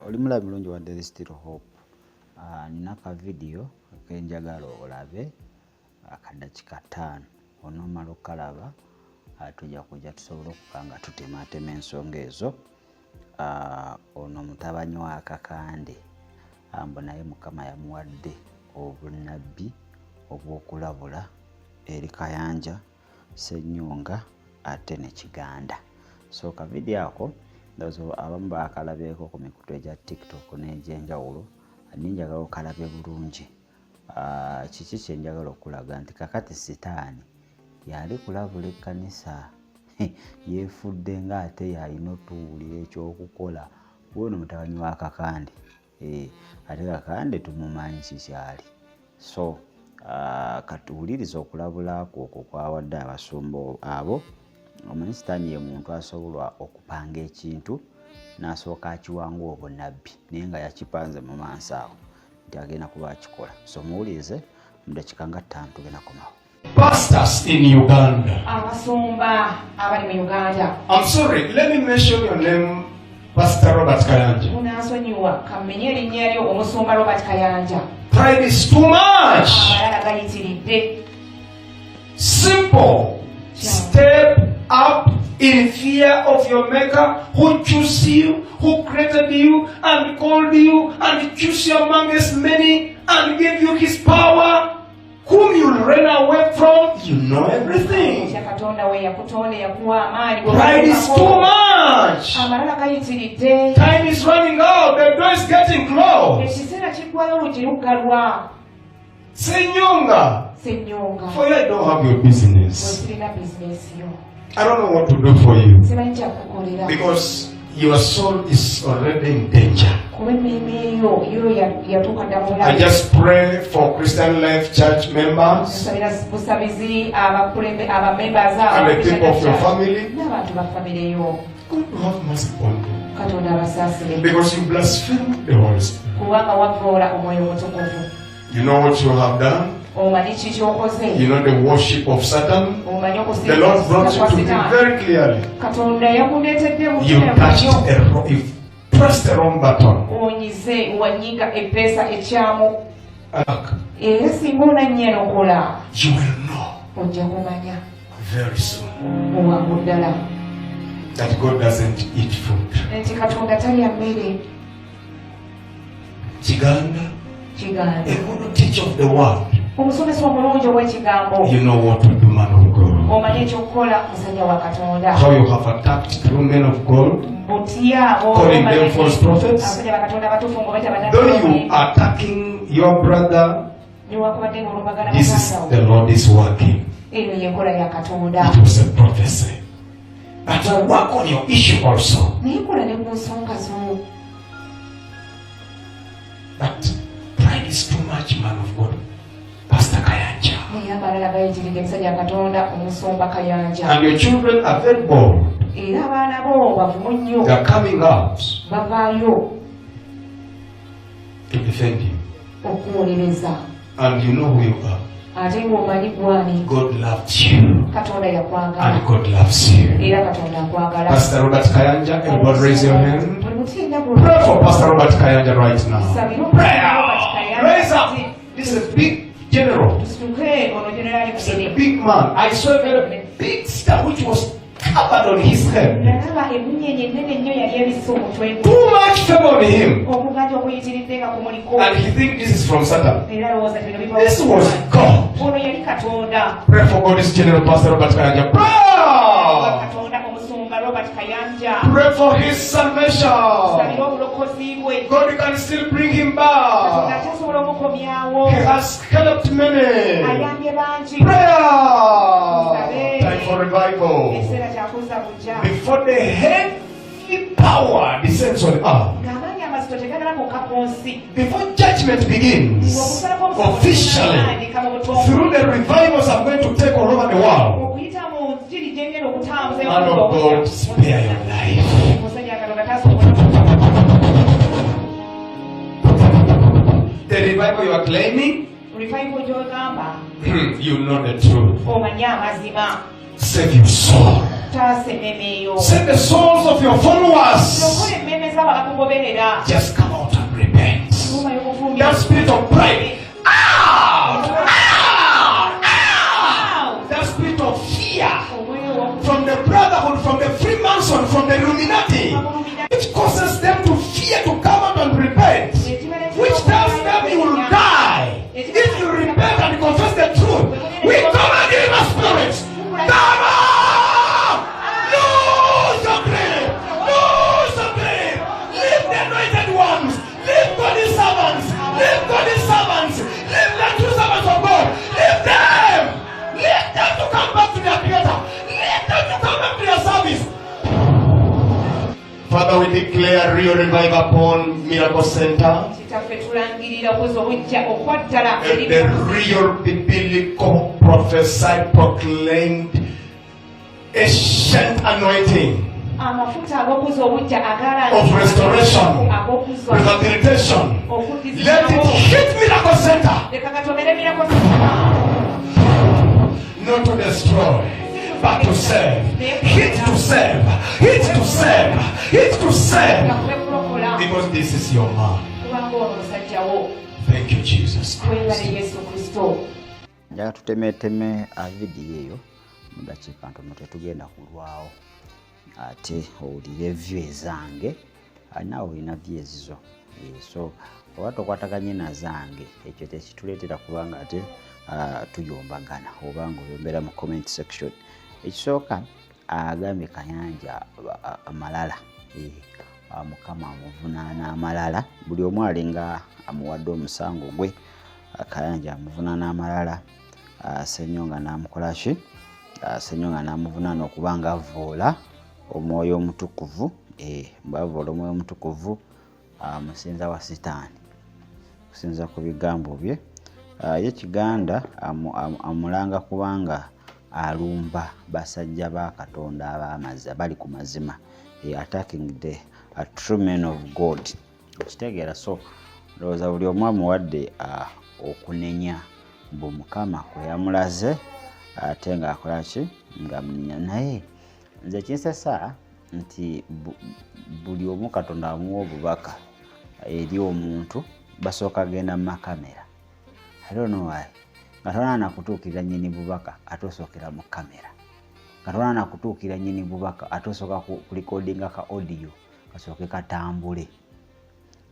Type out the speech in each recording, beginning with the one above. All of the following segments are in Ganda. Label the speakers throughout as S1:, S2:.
S1: Oli mulabi mulungi wa There is Still Hope. Nina ka video kenjagala olabe akadakika 5 onomala okalaba tujja kujja tusobola okukanga tutematema ensonga ezo. Ono mutabanyi wa Kakande ambo naye Mukama yamuwadde obunabbi obw'okulabula eri Kayanja Ssenyonga ate ne Kiganda. So ka video ako ndazo abamu bakalabyeko ku mikutu egya TikTok n'egyenjawulo njagala okalabe bulungi. Kiki kye njagala okulaga nti kakati sitaani yali kulabula ekkanisa yeefudde ng'ate yalina otuwulira ekyokukola wono mutabanyi wa Kakande. Ate Kakande tumumanyi kikyali. So katuwuliriza okulabula okwo kwawadde abasumba abo. Omanyi sitaani ye muntu asobola okupanga ekintu n'asooka akiwangula obunabbi naye nga yakipanze mu maaso awo nti agenda kuba akikola. So muwulirize mu dakiika nga 5 tugenda komawo.
S2: Pastors in Uganda.
S3: Abasumba abali mu Uganda.
S2: I'm sorry, let me mention your name, Pastor Robert Kayanja.
S3: Munansonyiwa kamenye erinnya lyo omusumba Robert Kayanja.
S2: Pride is too much.
S3: Abalala gayitiridde.
S2: Simple. Step up in fear of your Maker, who chose you, who created you, and called you, and chose you amongst many, and gave you His power, whom you ran away from. You know everything. Pride is too much. Time is running out. The door is getting closed. Ssenyonga. For you, I don't have your business. I don't know what to do for you. Because your soul is already in danger. I just pray for Christian Life Church members and the people of your family. God will have mercy upon you. Because you blaspheme the Holy Spirit. You know what you have done? You know the worship of Satan. The Lord brought it to me very clearly. You touched you pressed the wrong button. You will know very soon that God doesn't eat food. Kiganda, a good teacher of the word. You know what to do, man of God. How you have attacked true men of God, calling them false prophets. Though you are attacking your brother, this is the Lord is working. It was a prophecy. But you work on your issue also. But pride is too much, man of God. Pastor Kayanja. And your children are very bold. They are coming out to defend you. And you know who you are. God loves you. And God loves you. Pastor Robert Kayanja, everybody raise your hand. Pray for Pastor Robert Kayanja right now. Prayer. Raise up. This is a big general. It's a big man. I saw a very big star which was covered on his head. Too much favor on him. And he thinks this is from Satan. This was God. Pray for God, this general Pastor Robert Kayanja. Pray for his salvation. God can still bring him back. He has helped many. Prayer. Time for revival. Before the heavy power descends on earth. Before judgment begins, officially, through the revivals I'm going to take all over the world. Man of God, spare your life. The revival you are claiming, you know the truth. Save your soul. Save the souls of your followers. Just come out and repent. That spirit of pride. That spirit of fear from the brotherhood, from the Freemason, from the Illuminati, which causes them to fear to come out and repent, which tells them you will die if you repent and confess the truth. We come against the spirits. Come on! Lose your grip! Lose your grip! Leave the anointed ones! Leave God's servants! Leave God's servants! Leave the true servants of God! Leave them! Leave them to come back to their Creator! Leave them to come back to their service! Father, we declare real revival upon Miracle Center. And the real biblical prophesied proclaimed ancient anointing of restoration, rehabilitation. Let it hit Miracle Center, not to destroy, but to serve. Hit to serve. Hit to serve. Hit to serve. Because this is your man. Thank you, Jesus Christ.
S1: Njagala tutemeteme vidiyo eyo mu dakiika ntono tetugenda kulwawo ate owulire vyu ezange naawe olina vyu ezizo so oba tokwataganye na zange ekyo tekituleetera kubanga ate tuyombagana oba ng'oyombera mu comment section. Ekisooka agambye Kayanja amalala Mukama amuvunaana amalala, buli omu alinga amuwadde omusango gwe. Kayanja amuvunaana amalala, Ssenyonga n'amukola ki? Ssenyonga n'amuvunaana okubanga avvoola omwoyo omutukuvu, bavoola omwoyo omutukuvu amusinza wa Sitaani kusinza ku bigambo bye. Ye Kiganda amulanga kubanga alumba basajja ba Katonda ab'amazima bali ku mazima, attacking a true man of God. Kitegeera, so ndowooza buli omu amuwadde okunenya mbu Mukama kwe yamulaze ate ng'akola ki? Nga munenya. Naye nze kinsesa nti buli omu Katonda amuwa obubaka eri omuntu basooka genda mu makamera. I don't know why. Katonda anakutuukira nnyini bubaka atosookera mu kamera. Katonda anakutuukira nnyini bubaka atosooka kulikodinga ka audio kasooke katambule.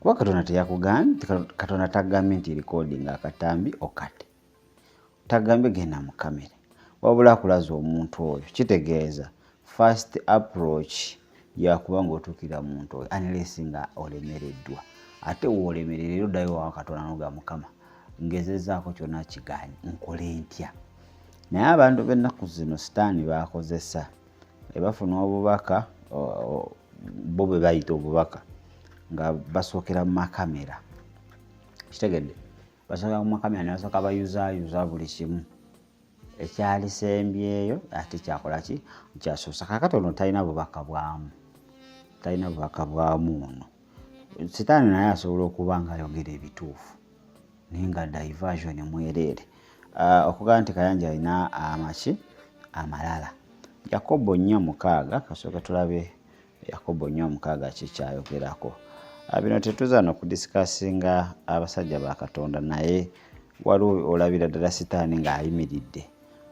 S1: Kuba Katonda teyakugambye, Katonda tagambye nti recording akatambi okate. Tagambye genda mu kamera. Wabula akulaza omuntu oyo. Kitegeeza first approach yakuba ng'otuukira muntu oyo unless nga olemereddwa. Ate w'olemerera oddayo wa Katonda n'oga Mukama ngezezaako kyonna kigaanyi nkole ntya. Naye abantu b'ennaku zino Sitaani baakozesa bafuna obubaka bo bwe bayita obubaka nga basookera mu makamera. Kitegedde, basookera mu makamera ne basooka bayuzaayuza buli kimu ekyalisembyeyo ate kyakola ki? Kyasoosa. Kaakati ono talina bubaka bwamu, talina bubaka bwamu ono. Sitaani naye asobola okuba nga ayogera ebituufu naye nga diversion mwereere. Okugamba nti Kayanja alina amaki amalala. Yakobo 4:6 kasooka tulabe Yakobo 4:6 kikyayogerako. Bino tetuza n'okudisikasinga abasajja ba Katonda, naye waliwo olabira ddala Sitaani ng'ayimiridde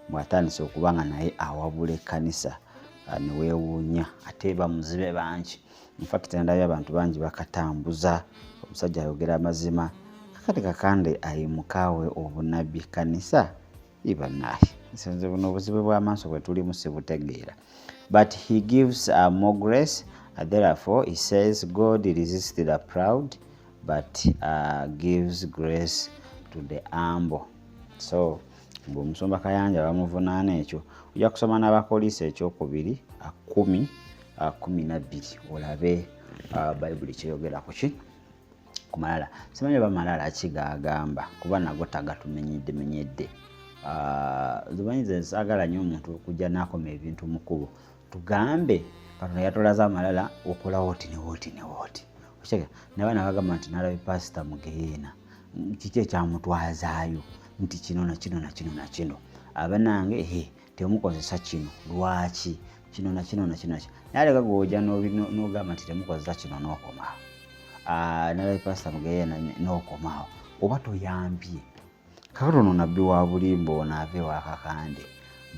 S1: bw'atandise okuba nga naye awabula ekkanisa ne weewuunya ate bamuzibe bangi. In fact ndabye abantu bangi bakatambuza, omusajja ayogera amazima kati kakande ayimukaawe obunabbi kanisa ibanaye. Nsenze buno obuzibu bw'amaaso bwe tulimu sibutegeera. But he gives more grace. Therefore he says God resists the proud but gives grace to the humble. So ng'omusumba Kayanja bamuvunaana ekyo. Ojja kusoma n'Abakolisi ekyokubiri 10:12 olabe Bayibuli kyeyogera ku ki? Ku malala. Simanyi oba malala kigagamba kuba nago tagatumenyedde. Zimanyi ze nsaagala nnyo omuntu okujja n'akoma ebintu mu kkubo. Tugambe Katonda yatulaza amalala okola woti ne woti ne woti. Okitegeera, n'abaana bagamba nti nalabe pasita mu Geyeena. Kiki ekyamutwazaayo nti kino na kino na kino na kino. Abanange temukozesa kino. Lwaki? kino na kino na kino naye aleka gwoja n'ogamba nti temukozesa kino n'okomaawo nalabe pasita Mugeya n'okomaawo oba toyambye kakati ono nabbi wa bulimba ono ave wa Kakande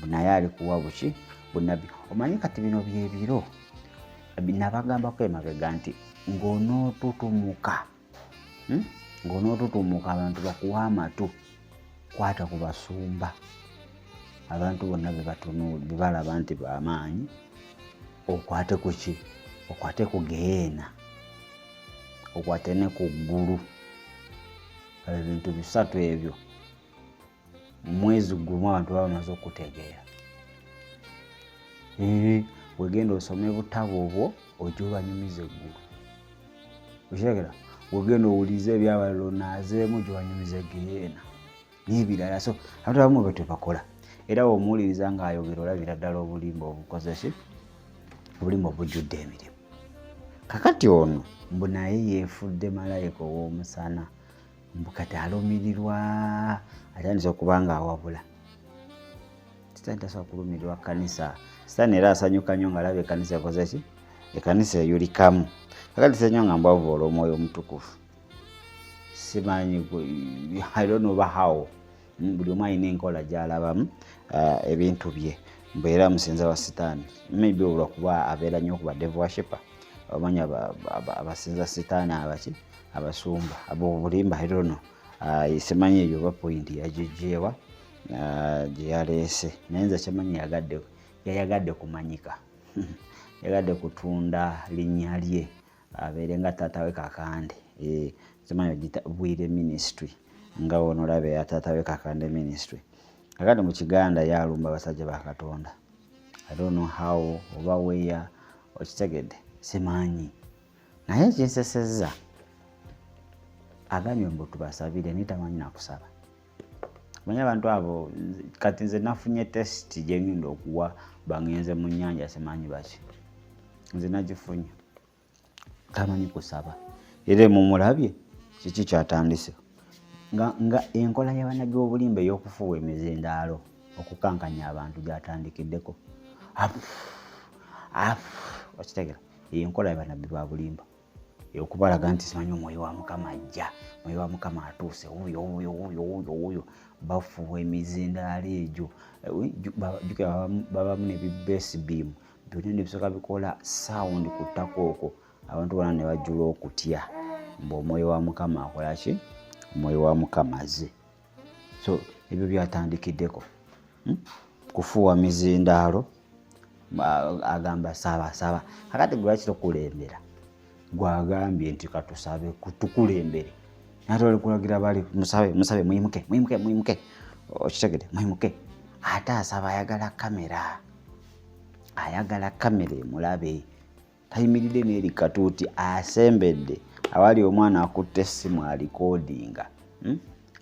S1: naye ali kuwa buki bunabbi omanyi kati bino byebiro nabagambako emabega nti ng'onootutumuka abantu bakuwa amatu kwata ku basumba abantu bonna be balaba nti b'amaanyi okwate ku ki okwate ku Geena okwate ne ku ggulu ebintu bisatu ebyo mwezi gumu abantu baba bamaze okutegeera wegenda osome butabo obwo ojja obanyumiza eggulu okitegera wegenda owulize ebyabaliro naazeemu gyewanyumiza Geena n'ebirala so abantu abamu bwe tebakola era omuwuliriza ng'ayogera olabira ddala obulimba obukozeki obulimba obujjudde emirimu kakati ono mbu naye yeefudde malayika ow'omusana mbu kati alumirirwa atandise okuba ng'awabula sitaani tasobola kulumirirwa kanisa sitaani era asanyuka nnyo ng'alaba ekkanisa ekozeki ekkanisa eyulikamu kakati senyo nga mbwavoola omwoyo omutukufu simanyi I don't know how buli omu alina enkola gy'alabamu ebintu bye mbu era musinza wa sitaani maybe olwakuba abeera nnyo okuba devil worshipper omanyi abasinza sitaani abaki abasumba ab'obulimba I don't know simanyi eyo oba point yagijeewa gye yaleese naye nze kimanyi yayagadde kumanyika yagadde kutunda linnya lye abeere nga taata we Kakande simanyi ogita Bwire ministry nga wono olabe ya taata we Kakande ministry kakati mu Kiganda yalumba abasajja ba Katonda I don't know how oba weya okitegedde simanyi naye kinsesezza agambye mbu tubasabire nitamanyi nakusaba manyi abantu abo kati nze nafunye test gye ngenda okuwa bangenze mu nnyanja simanyi baki nze nagifunye tamanyi kusaba era mumulabye kiki kyatandise nga enkola y'abannabbi b'obulimba ey'okufuuwa emizindaalo okukankanya abantu gyatandikiddeko okitegera enkola y'abannabbi ba bulimba okubalaga nti simanyi omwoyo wa Mukama ajja omwoyo wa Mukama atuuse wuyo bafuuwa emizindaalo egyo babamu n'ebibesi biimu byonna nebisooka bikola sound ku ttaka okwo abantu bonna ne bajjula okutya mbu omwoyo wa Mukama akola ki omwoyo wa Mukama azze so ebyo byatandikiddeko kufuuwa mizindaalo agamba saba kakati gwe lwaki tokulembera gwagambye nti katusabe tukulembere naye oli kulagira bali musabe muyimuke okitegede muyimuke ate asaba ayagala kamera emulabe tayimiridde n'eri katuuti asembedde awali omwana akutte essimu alikodinga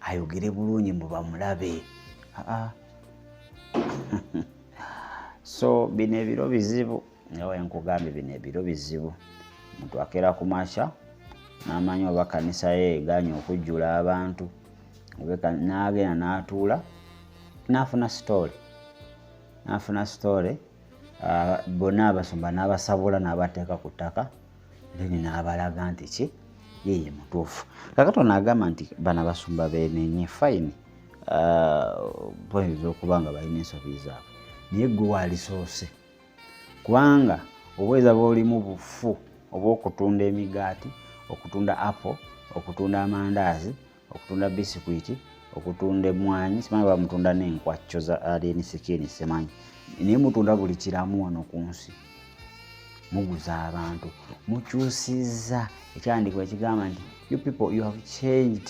S1: ayogere bulungi mbu bamulabe so bino ebiro bizibu nawe nkugambye bino ebiro bizibu omuntu akeera ku makya n'amanyi oba kanisa ye eganye okujjula abantu n'agenda n'atuula n'afuna sitole bonna abasumba n'abasabula n'abateeka ku ttaka then n'abalaga nti ki yeye mutuufu kakati ono agamba nti bano abasumba beenenye fine pointi z'okuba nga balina ensobi zaabwe naye ggwe waalisoose kubanga obweza bw'olimu bufu oba okutunda emigaati okutunda apple okutunda amandaazi okutunda bisikwiti okutunda emmwanyi simanyi bamutunda n'enkwacco za alien sikini simanyi naye mutunda buli kiramu wano ku nsi muguza abantu mukyusizza ekyandiikibwa ekigamba nti you people you have changed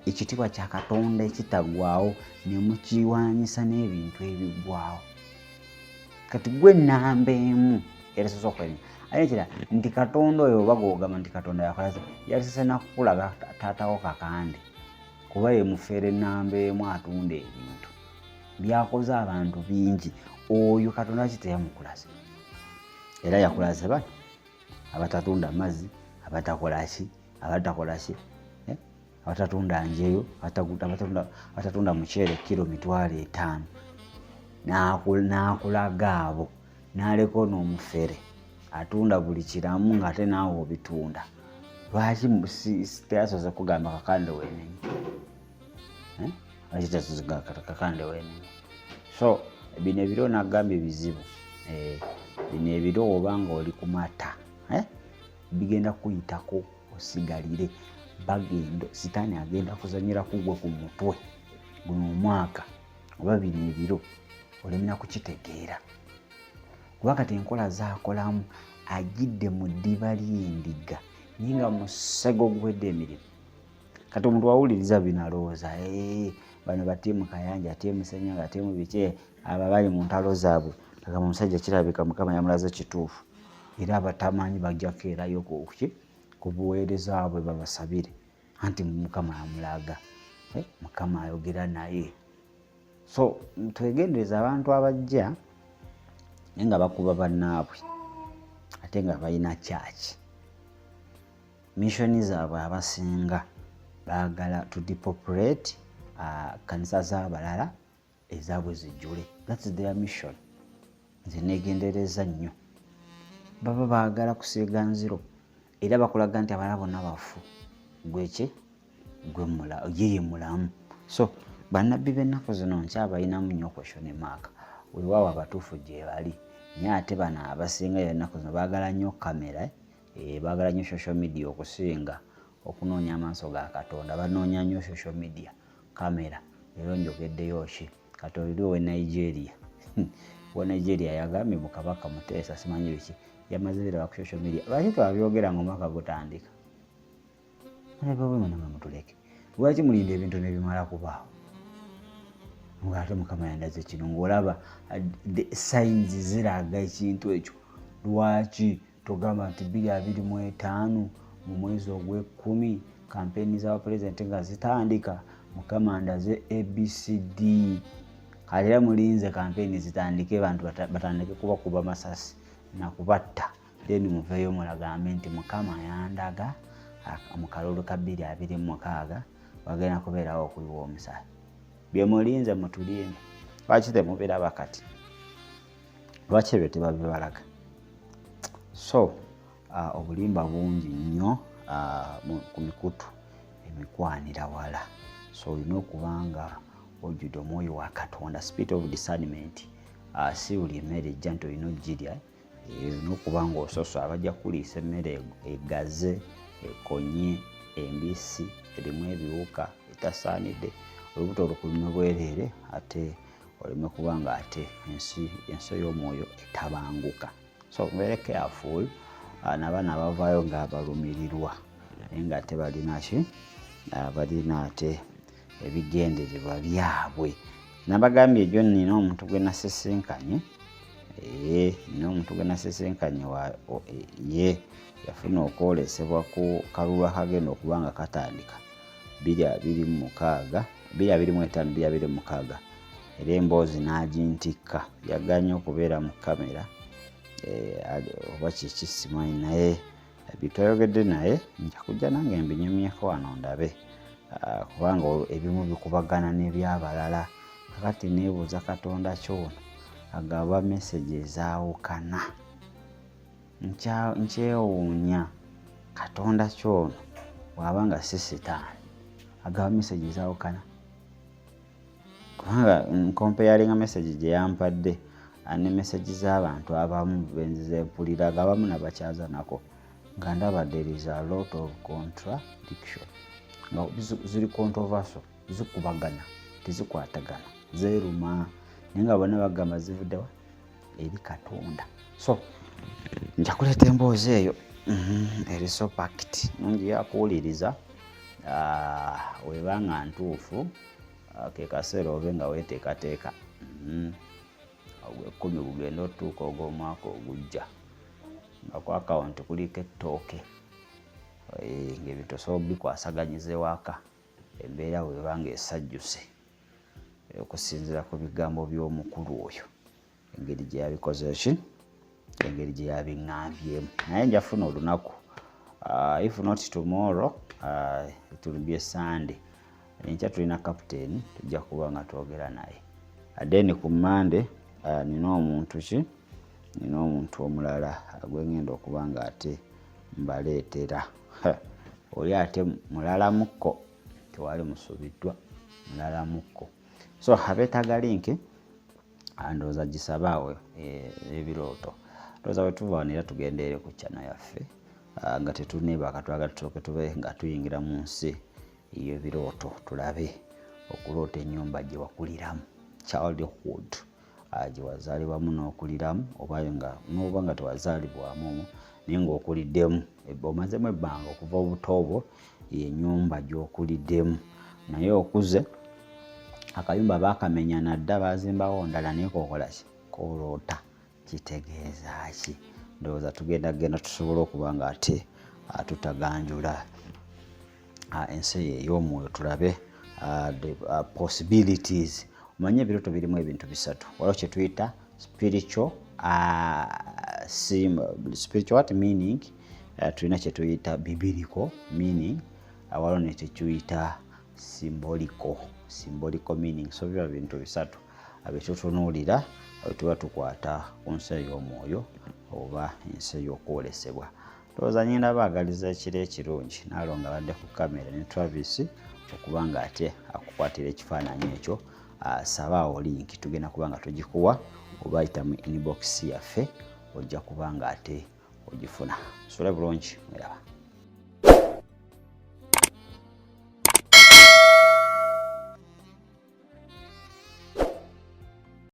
S1: ekitiibwa kya Katonda ekitaggwaawo ne mukiwaanyisa n'ebintu ebiggwaawo kati gwe nnamba emu era sosa okwenya ayekira nti Katonda oyo oba gwogamba nti Katonda yakolaze yalisese nakukulaga taatawo Kakande kuba ye mufeere nnamba emu atunda ebintu byakoze abantu bingi oyo Katonda kiteyamukulaze era yakulaze bano abatatunda mazzi abatakola ki abatatunda njeyo abatatunda muceere kilo 5,000 n'akulaga abo n'aleko n'omufere atunda buli kiramu ng'ate naawe obitunda. Lwaki teyasoose kugamba kakande weenenye? Lwaki teyasoose kugamba kakande weenenye? So bino ebiro nagambye bizibu. Bino ebiro oba ng'oli ku mata bigenda kuyitako osigalire. Sitaani agenda kuzanyira kugwe ku mutwe guno omwaka oba bino ebiro olemera kukitegeera. Kuba kati enkola zaakolamu agidde mu ddiba ly'endiga naye nga musego gwedde emirimu. Kati omuntu awuliriza bino alowooza bano batiimu Kayanja, tiimu Ssenyaga, tiimu biki aba bali mu ntalo zaabwe. Agamba omusajja kirabika Mukama yamulaze kituufu era abatamanyi bajja keerayo ku buweereza bwe babasabire anti Mukama yamulaga, Mukama ayogera naye. So twegendereza abantu abajja naye nga bakuba bannaabwe ate nga balina kyaki. Missioni zaabwe abasinga baagala to depopulate kanisa z'abalala ezaabwe zijjule. That's their mission. Nze neegendereza nnyo. Baba baagala kusiiga nziro era bakulaga nti abalala bonna bafu. Ye mulamu. So bannabbi b'ennaku zino nkyabalinamu nnyo question mark. Weewaawo abatuufu gye bali. Naye ate bano abasinga ennaku zino baagala nnyo kamera, baagala nnyo social media okusinga okunoonya amaaso ga Katonda. Banoonya nnyo social media, kamera. Leero njogeddeyo ki? Kati oli owe Nigeria. Wa Nigeria yagambye mu Kabaka Muteesa simanyi biki yamaze biraba ku social media. Lwaki twabyogera ng'omwaka gutandika? Mutuleke. Lwaki mulinda ebintu nebimala kubaawo? Ng'ate Mukama yandaze kino ng'olaba signs ziraga ekintu ekyo. Lwaki togamba nti 2025 mu mwezi ogw'Ekkumi kampeyini z'abapulezidenti nga zitandika? Mukama ndaze ABCD. Kale era mulinze kampeyini zitandike abantu batandike kubakuba masasi na kubatta. Then muveeyo mulagambe nti Mukama yandaga mu kalulu ka 2026 wagenda kubeerawo okuyiwa omusaayi. Bye mulinze mutulinde. Lwaki temubiraba kati? Lwaki ebyo tebabibalaga? So obulimba bungi nnyo ku mikutu emikwanira wala. So olina okuba nga ojjudde omwoyo wa Katonda, spirit of discernment. Si buli emmere ejja nti olina ogirya. Olina okuba ng'ososo abajja kuliisa emmere egaze, ekonye, embisi, erimu ebiwuka, etasaanidde. Olubuto olukuluma bwereere ate oleme kuba nga ate ensi y'omwoyo etabanguka. So mubeere careful n'abaana abavaayo nga balumirirwa naye ng'ate balina ki? Balina ate ebigendererwa byabwe. Nabagambye egyo nina omuntu gwe nasisinkanye. Nina omuntu gwe nasisinkanye ye yafuna okwolesebwa ku kalulu akagenda okuba nga katandika 2025 2026 era emboozi n'agintikka. Yaganye okubeera mu kamera oba kiki simanyi naye bitwayogedde naye nja kujja nange mbinyumyeko wano ndabe kubanga ebimu bikubagana n'ebyabalala. Kakati neebuuza Katonda ky'ono agaba message ezaawukana. Nkyewuunya Katonda ky'ono bw'aba nga si Sitaani agaba message ezaawukana. Kubanga nkompeyalinga message gye yampadde ne message z'abantu abamu benzize mpulira abamu nabakyaza nako nga ndaba there is a lot of contradiction. Nga ziri controversial, zikubagana, tezikwatagana, zeeruma naye nga bonna bagamba zivuddewa eri Katonda. So nja kuleeta emboozi eyo eri so packed nungi yakuwuliriza weba nga ntuufu ke kaseera obe nga weeteekateeka ogw'Ekkumi gugenda otuuka ogw'omwaka ogujja nga ku akawunti kuliko ettooke ng'ebintu osobola bikwasaganyiza ewaka embeera weba nga esajjuse okusinziira ku bigambo by'omukulu oyo engeri gye yabikoze ki engeri gye yabiŋŋambyemu. Naye njafuna olunaku if not tomorrow it will be a Sunday. Enkya tulina kapiteeni tujja kuba nga twogera naye then ku Monday nina omuntu omulala gwengenda okuba nga ate mbaleetera. Oli ate mulala mukko tewali musubiddwa, mulala mukko. So abeetaaga linki ndowooza gisabaawe ebirooto. Ndowooza bwe tuva wano era tugendeere ku channel yaffe nga tetuneebaka twagala tusooke tube nga tuyingira mu nsi y'ebirooto tulabe okuloota ennyumba gye wakuliramu, childhood, gye wazaalibwamu n'okuliramu, n'oba nga tewazaalibwamu naye ng'okuliddemu omazemu ebbanga okuva obuto obwo ennyumba gy'okuliddemu. Naye okuze akayumba baakamenya nadda baazimbawo ndala naye kookola ki? Kooloota. Kitegeeza ki? Ndowooza tugenda tusobole okuba nga ate tutaganjula ensi ey'omwoyo tulabe the possibilities. Omanye ebirooto birimu ebintu bisatu. Waliwo kye tuyita spiritual meaning, tulina kye tuyita biblical meaning, waliwo ne kye tuyita symbolical meaning. So biba bintu bisatu byetutunuulira tuba tukwata ku nsi ey'omwoyo oba ensi ey'okwolesebwa. Ndowooza nyenda baagaliza ekiro ekirungi naalo nga badde ku kamera ne Travis okuba nga ate akukwatira ekifaananyi ekyo. Sabaawo linki tugenda kuba nga tugikuwa oba ayita mu inbox yaffe ojja kuba nga ate ogifuna. Sula bulungi, mweraba.